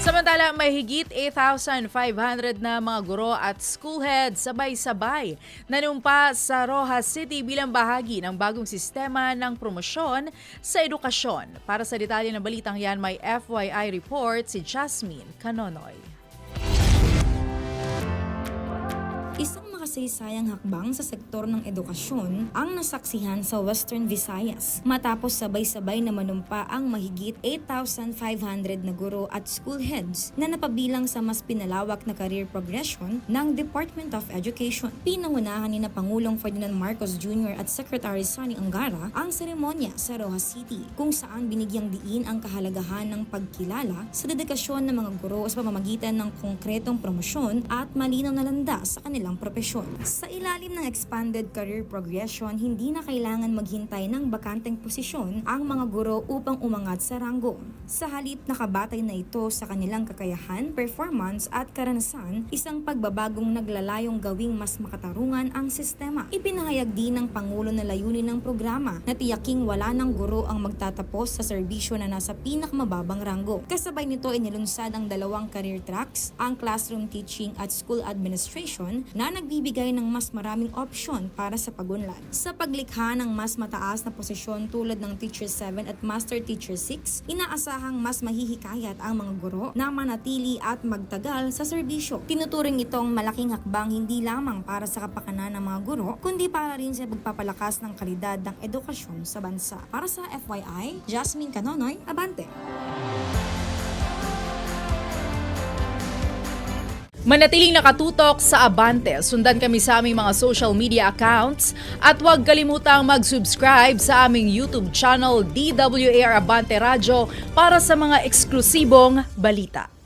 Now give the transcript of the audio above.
Samantala, may higit 8,500 na mga guro at school heads sabay-sabay nanumpa sa Rojas City bilang bahagi ng bagong sistema ng promosyon sa edukasyon. Para sa detalye ng balitang yan, may FYI report si Jasmine Canonoy. Isang makasaysayang hakbang sa sektor ng edukasyon ang nasaksihan sa Western Visayas matapos sabay-sabay na manumpa ang mahigit 8,500 na guro at school heads na napabilang sa mas pinalawak na career progression ng Department of Education. Pinangunahan ni na Pangulong Ferdinand Marcos Jr. at Secretary Sonny Angara ang seremonya sa Rojas City kung saan binigyang diin ang kahalagahan ng pagkilala sa dedikasyon ng mga guro sa pamamagitan ng konkretong promosyon at malinaw na landas sa kanilang propesyon. Sa ilalim ng expanded career progression, hindi na kailangan maghintay ng bakanteng posisyon ang mga guro upang umangat sa ranggo. Sa halip nakabatay na ito sa kanilang kakayahan, performance at karanasan, isang pagbabagong naglalayong gawing mas makatarungan ang sistema. Ipinahayag din ng Pangulo na layunin ng programa na tiyaking wala ng guro ang magtatapos sa serbisyo na nasa pinakamababang ranggo. Kasabay nito inilunsad ang dalawang career tracks, ang classroom teaching at school administration na nagbibigay ng mas maraming opsyon para sa pag-unlad. Sa paglikha ng mas mataas na posisyon tulad ng Teacher 7 at Master Teacher 6, inaasahang mas mahihikayat ang mga guro na manatili at magtagal sa serbisyo. Tinuturing itong malaking hakbang hindi lamang para sa kapakanan ng mga guro, kundi para rin sa pagpapalakas ng kalidad ng edukasyon sa bansa. Para sa FYI, Jasmine Canonoy, Abante. Manatiling nakatutok sa Abante. Sundan kami sa aming mga social media accounts at huwag kalimutang mag-subscribe sa aming YouTube channel DWAR Abante Radio para sa mga eksklusibong balita.